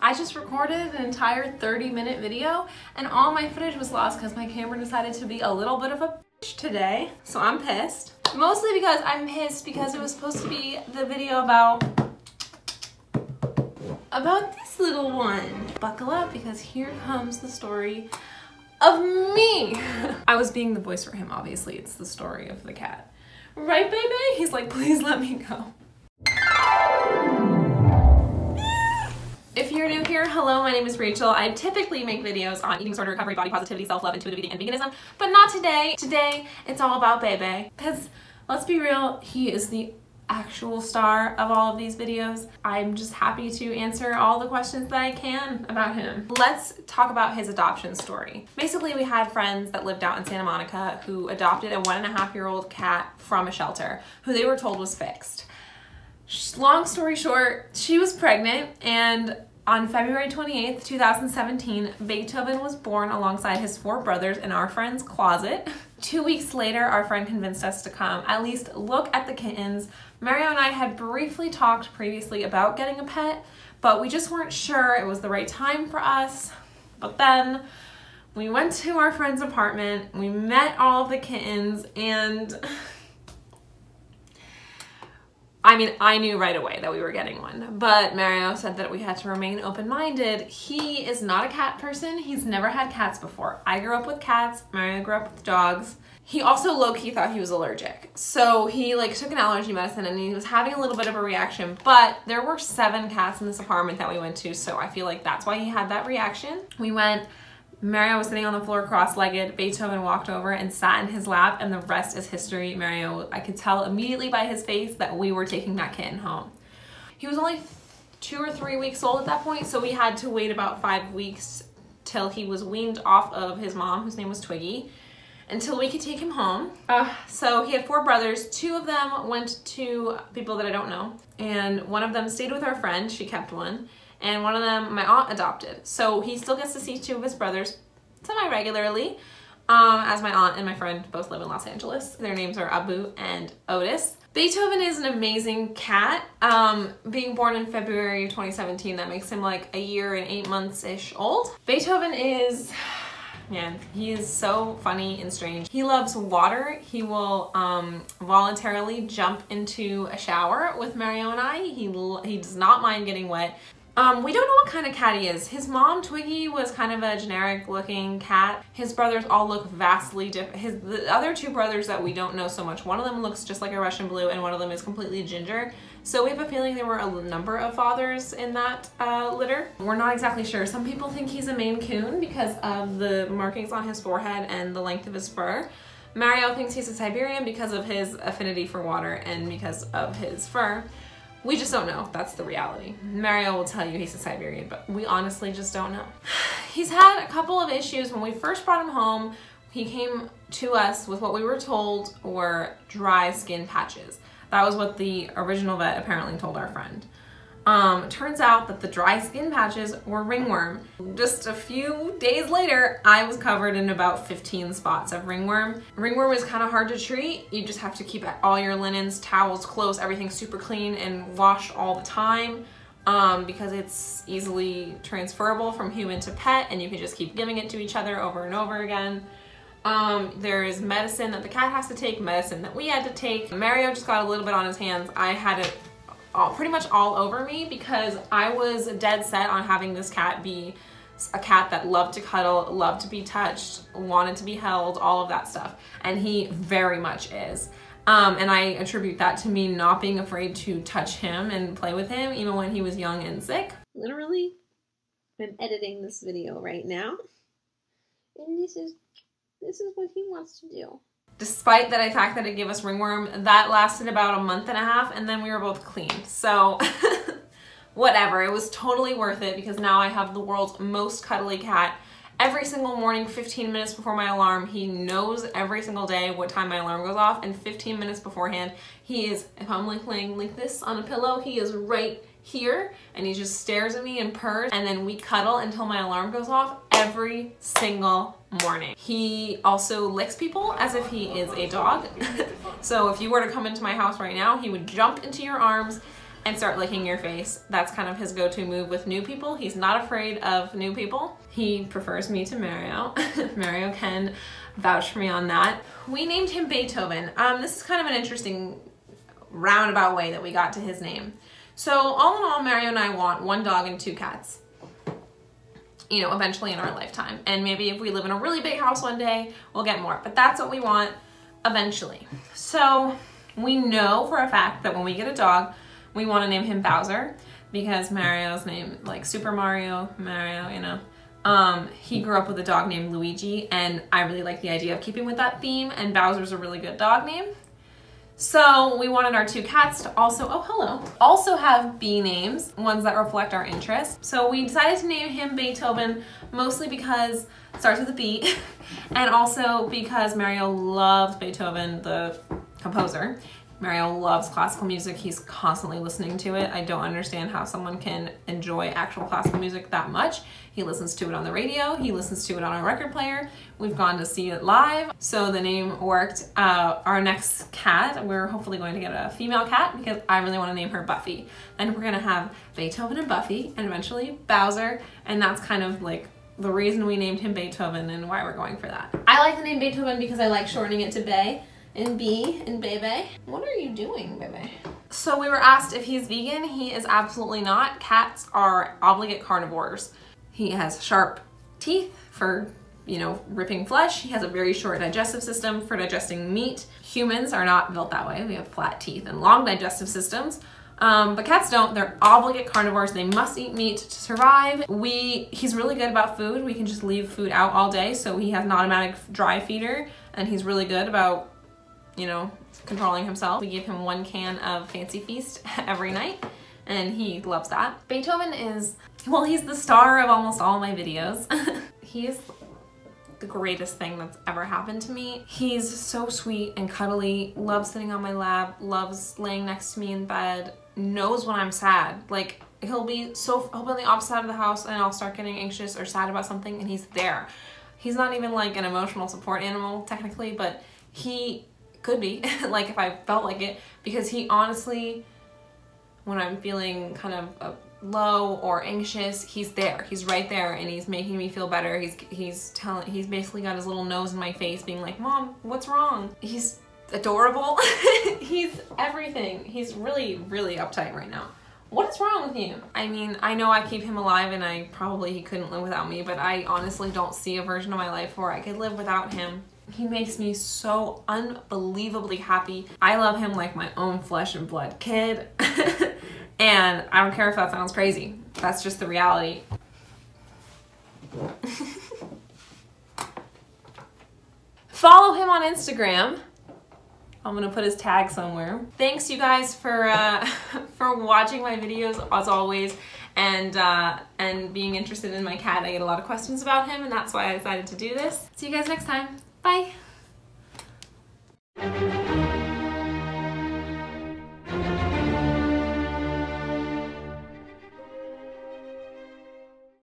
I just recorded an entire 30-minute video and all my footage was lost because my camera decided to be a little bit of a bitch today. So I'm pissed. Mostly because I'm pissed because it was supposed to be the video about this little one. Buckle up because here comes the story of me. I was being the voice for him, obviously. It's the story of the cat. Right, baby? He's like, please let me go. If you're new here, hello, my name is Rachel. I typically make videos on eating disorder recovery, body positivity, self-love, intuitive eating, and veganism, but not today. Today, it's all about Bebe. Because, let's be real, he is the actual star of all of these videos. I'm just happy to answer all the questions that I can about him. Let's talk about his adoption story. Basically, we had friends that lived out in Santa Monica who adopted a 1.5-year-old cat from a shelter who they were told was fixed. Long story short, she was pregnant, and on February 28th, 2017, Beethoven was born alongside his 4 brothers in our friend's closet. 2 weeks later, our friend convinced us to come at least look at the kittens. Mario and I had briefly talked previously about getting a pet, but we just weren't sure it was the right time for us. But then we went to our friend's apartment, we met all of the kittens, and I mean, I knew right away that we were getting one, but Mario said that we had to remain open-minded. He is not a cat person. He's never had cats before. I grew up with cats. Mario grew up with dogs. He also low-key thought he was allergic. So he took an allergy medicine and he was having a little bit of a reaction, but there were 7 cats in this apartment that we went to, so I feel like that's why he had that reaction. We went, Mario was sitting on the floor cross-legged. Beethoven walked over and sat in his lap, and the rest is history. Mario, I could tell immediately by his face that we were taking that kitten home. He was only 2 or 3 weeks old at that point, so we had to wait about 5 weeks till he was weaned off of his mom, whose name was Twiggy, until we could take him home. So he had 4 brothers. 2 of them went to people that I don't know, and one of them stayed with our friend. She kept one. And one of them, my aunt adopted. So he still gets to see 2 of his brothers semi-regularly, as my aunt and my friend both live in Los Angeles. Their names are Abu and Otis. Beethoven is an amazing cat. Being born in February 2017, that makes him like a year and 8 months-ish old. Beethoven is, man, he is so funny and strange. He loves water. He will voluntarily jump into a shower with Mario and I. He does not mind getting wet. We don't know what kind of cat he is. His mom, Twiggy, was kind of a generic looking cat. His brothers all look vastly different. The other 2 brothers that we don't know so much, one of them looks just like a Russian blue and one of them is completely ginger. So we have a feeling there were a number of fathers in that litter. We're not exactly sure. Some people think he's a Maine Coon because of the markings on his forehead and the length of his fur. Mario thinks he's a Siberian because of his affinity for water and because of his fur. We just don't know. That's the reality. Mario will tell you he's a Siberian, but we honestly just don't know. He's had a couple of issues. When we first brought him home, he came to us with what we were told were dry skin patches. That was what the original vet apparently told our friend. Turns out that the dry skin patches were ringworm. Just a few days later, I was covered in about 15 spots of ringworm. Ringworm is kind of hard to treat. You just have to keep all your linens, towels, clothes, everything super clean and washed all the time because it's easily transferable from human to pet and you can just keep giving it to each other over and over again. There is medicine that the cat has to take, medicine that we had to take. Mario just got a little bit on his hands. I had it pretty much all over me because I was dead set on having this cat be a cat that loved to cuddle, loved to be touched, wanted to be held, all of that stuff. And he very much is. And I attribute that to me not being afraid to touch him and play with him even when he was young and sick. Literally, I'm editing this video right now. And this is what he wants to do. Despite the fact that it gave us ringworm, that lasted about a month and a half and then we were both clean. So whatever, it was totally worth it because now I have the world's most cuddly cat. Every single morning, 15 minutes before my alarm, he knows every single day what time my alarm goes off, and 15 minutes beforehand, he is, if I'm laying like this on a pillow, he is right here and he just stares at me and purrs, and then we cuddle until my alarm goes off every single morning. He also licks people as if he is a dog. So if you were to come into my house right now, he would jump into your arms and start licking your face. That's kind of his go-to move with new people. He's not afraid of new people. He prefers me to Mario. Mario can vouch for me on that. We named him Beethoven. This is kind of an interesting roundabout way that we got to his name. So all in all, Mario and I want 1 dog and 2 cats, you know, eventually in our lifetime. And maybe if we live in a really big house one day, we'll get more, but that's what we want eventually. So we know for a fact that when we get a dog, we want to name him Bowser, because Mario's name, like Super Mario, you know. He grew up with a dog named Luigi, and I really like the idea of keeping with that theme, and Bowser's a really good dog name. So we wanted our 2 cats to also have B names, ones that reflect our interests. So we decided to name him Beethoven, mostly because it starts with a B, and also because Mario loves Beethoven, the composer. Mario loves classical music. He's constantly listening to it. I don't understand how someone can enjoy actual classical music that much. He listens to it on the radio. He listens to it on a record player. We've gone to see it live. So the name worked. Our next cat, we're hopefully going to get a female cat because I really want to name her Buffy. And we're going to have Beethoven and Buffy and eventually Bowser. And that's kind of like the reason we named him Beethoven and why we're going for that. I like the name Beethoven because I like shortening it to Bay. And B and Bebe. What are you doing, Bebe? So we were asked if he's vegan. He is absolutely not. Cats are obligate carnivores. He has sharp teeth for, you know, ripping flesh. He has a very short digestive system for digesting meat. Humans are not built that way. We have flat teeth and long digestive systems. But cats don't. They're obligate carnivores. They must eat meat to survive. He's really good about food. We can just leave food out all day. So he has an automatic dry feeder, and he's really good about, you know, controlling himself. We give him 1 can of Fancy Feast every night, and he loves that. Beethoven is, well, he's the star of almost all my videos. He's the greatest thing that's ever happened to me. He's so sweet and cuddly, loves sitting on my lap, loves laying next to me in bed, knows when I'm sad. Like, he'll be on the opposite side of the house and I'll start getting anxious or sad about something and he's there. He's not even like an emotional support animal technically, but he could be, like if I felt like it, because he honestly, when I'm feeling kind of low or anxious, he's there. He's right there and he's making me feel better. He's basically got his little nose in my face being like, Mom, what's wrong? He's adorable. He's everything. He's really, really uptight right now. What is wrong with you? I mean, I know I keep him alive and he couldn't live without me, but I honestly don't see a version of my life where I could live without him. He makes me so unbelievably happy. I love him like my own flesh and blood kid. And I don't care if that sounds crazy. That's just the reality. Follow him on Instagram. I'm gonna put his tag somewhere. Thanks you guys for watching my videos as always, and being interested in my cat. I get a lot of questions about him, and that's why I decided to do this. See you guys next time. Bye.